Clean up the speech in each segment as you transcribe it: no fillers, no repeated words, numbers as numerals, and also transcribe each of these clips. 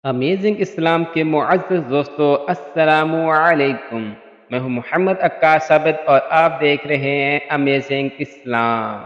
Amazing इस्लाम के मुअज़्ज़ज़ दोस्तों, अस्सलामु अलैकुम। मैं हूं मोहम्मद अक्कास साबित और आप देख रहे हैं अमेजिंग इस्लाम।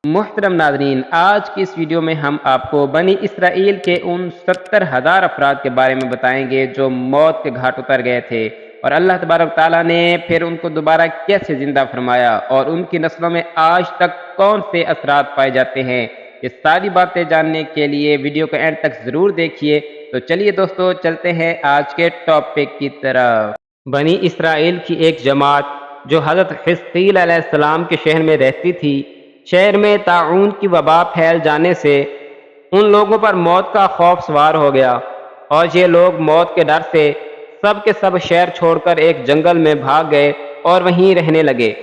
मुहतरम नाज़रीन, आज की इस वीडियो में हम आपको बनी इसराइल के उन 70,000 अफराद के बारे में बताएंगे जो मौत के घाट उतर गए थे और अल्लाह तबारक ताला ने फिर उनको दोबारा कैसे जिंदा फरमाया और उनकी नस्लों में आज तक कौन से असरात पाए जाते हैं। ये सारी बातें जानने के लिए वीडियो को एंड तक ज़रूर देखिए। तो चलिए दोस्तों, चलते हैं आज के टॉपिक की तरफ। बनी इसराइल की एक जमात जो हज़रत हिज़कील अलैहिस्सलाम के शहर में रहती थी, शहर में ताउन की वबा फैल जाने से उन लोगों पर मौत का खौफ सवार हो गया और ये लोग मौत के डर से सब के सब शहर छोड़कर एक जंगल में भाग गए और वहीं रहने लगे।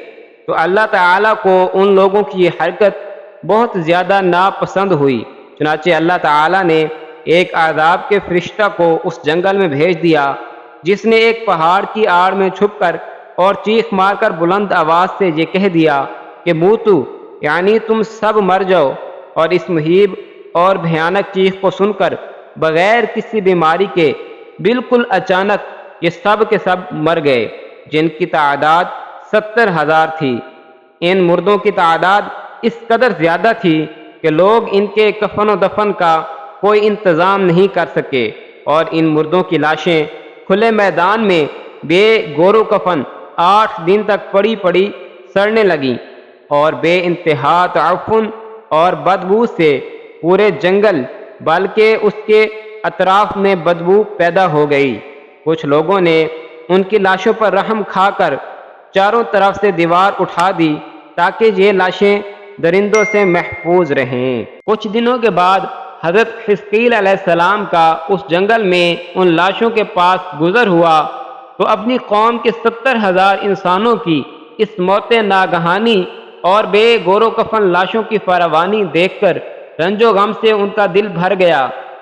तो अल्लाह ताला को उन लोगों की ये हरकत बहुत ज़्यादा नापसंद हुई। चुनाचे अल्लाह ताला ने एक आज़ाब के फरिश्ता को उस जंगल में भेज दिया, जिसने एक पहाड़ की आड़ में छुपकर और चीख मारकर बुलंद आवाज़ से ये कह दिया कि मूतू, यानी तुम सब मर जाओ। और इस मुहीब और भयानक चीख को सुनकर बगैर किसी बीमारी के बिल्कुल अचानक ये सब के सब मर गए, जिनकी तादाद 70,000 थी। इन मुर्दों की तादाद इस कदर ज़्यादा थी कि लोग इनके कफन व दफन का कोई इंतज़ाम नहीं कर सके और इन मुर्दों की लाशें खुले मैदान में बे गोरो कफन 8 दिन तक पड़ी पड़ी सड़ने लगीं और बे इंतहा ताफुन और बदबू से पूरे जंगल बल्कि उसके अतराफ में बदबू पैदा हो गई। कुछ लोगों ने उनकी लाशों पर रहम खाकर चारों तरफ से दीवार उठा दी ताकि ये लाशें दरिंदों से महफूज रहें। कुछ दिनों के बाद हज़रत हिज़कील अलैहिस्सलाम का उस जंगल में उन लाशों के पास गुज़र हुआ तो अपनी कौम के 70,000 इंसानों की इस मौत नागहानी और बेगोरो कफन लाशों की फरावानी देखकर रंजो गम से उनका दिल भर गया।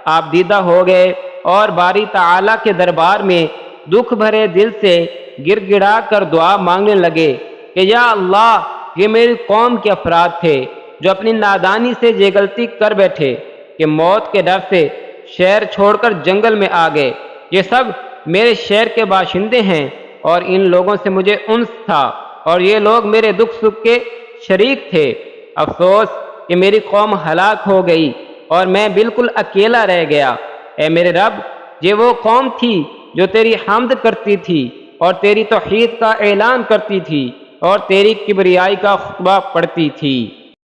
आप दीदा हो गए और बारी ताला के दरबार में दुख भरे दिल से गिड़गिड़ा कर दुआ मांगने लगे कि या अल्लाह, ये मेरी कौम के अफराद थे जो अपनी नादानी से ये गलती कर बैठे कि मौत के डर से शहर छोड़कर जंगल में आ गए। ये सब मेरे शहर के बाशिंदे हैं और इन लोगों से मुझे उन्स था और ये लोग मेरे दुख सुख के शरीक थे। अफसोस कि मेरी कौम हलाक हो गई और मैं बिल्कुल अकेला रह गया। ए मेरे रब, ये वो कौम थी जो तेरी हम्द करती थी और तेरी तौहीद का ऐलान करती थी और तेरी किबरियाई का खुतबा पढ़ती थी।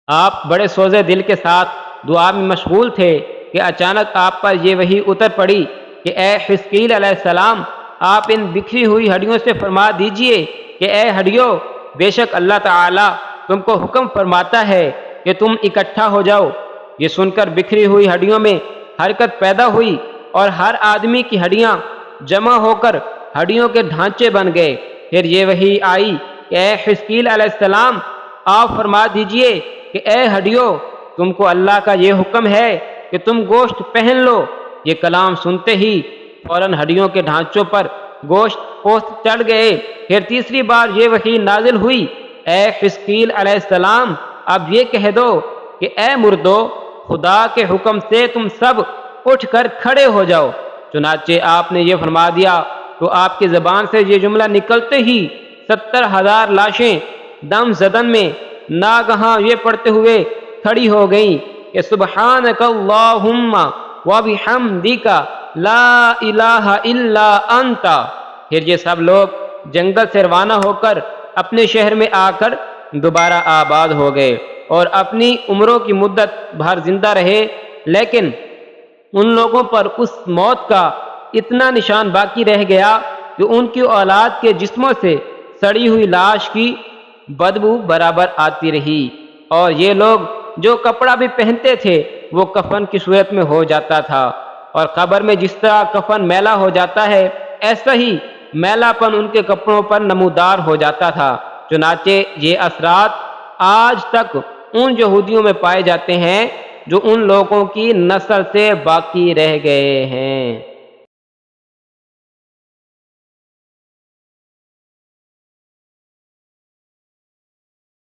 आप बड़े सोज़े दिल के साथ दुआ में मशगूल थे कि अचानक आप पर ये वही उतर पड़ी कि ए हिज़कील अलैहिस्सलाम, आप इन बिखरी हुई हड्डियों से फरमा दीजिए कि ए हड्डियों, बेशक अल्लाह ताला तुमको हुक्म फरमाता है कि तुम इकट्ठा हो जाओ। ये सुनकर बिखरी हुई हड्डियों में हरकत पैदा हुई और हर आदमी की हड्डियां जमा होकर हड्डियों के ढांचे बन गए। फिर ये वही आई कि ए हिज़कील अलैहिस्सलाम, आप फरमा दीजिए कि ए हड्डियों, तुमको अल्लाह का ये हुक्म है कि तुम गोश्त पहन लो। ये कलाम सुनते ही फौरन हड्डियों के ढांचों पर गोश्त पोस्त चढ़ गए। फिर तीसरी बार ये वही नाजिल हुई, ए हिज़कील अलैहिस्सलाम, अब ये कह दो कि ए मुर्दो, खुदा के हुक्म से तुम सब उठकर खड़े हो जाओ। चुनाचे आपने ये फरमा दिया तो आपकी ज़बान से ये जुमला निकलते ही 70,000 लाशें दम ज़दन में नागहां ये पढ़ते हुए खड़ी हो गईं कि सुब्हानक अल्लाहुम्मा व बिहम्दिका ला इलाहा इल्ला अंता। फिर ये सब लोग जंगल से रवाना होकर अपने शहर में आकर दोबारा आबाद हो गए और अपनी उम्रों की मुद्दत भर जिंदा रहे। लेकिन उन लोगों पर उस मौत का इतना निशान बाकी रह गया कि उनकी औलाद के जिस्मों से सड़ी हुई लाश की बदबू बराबर आती रही और ये लोग जो कपड़ा भी पहनते थे वो कफन की सूरत में हो जाता था और कब्र में जिस तरह कफन मैला हो जाता है, ऐसा ही मैलापन उनके कपड़ों पर नमूदार हो जाता था। चुनाचे ये असरात आज तक उन यहूदियों में पाए जाते हैं जो उन लोगों की नस्ल से बाकी रह गए हैं।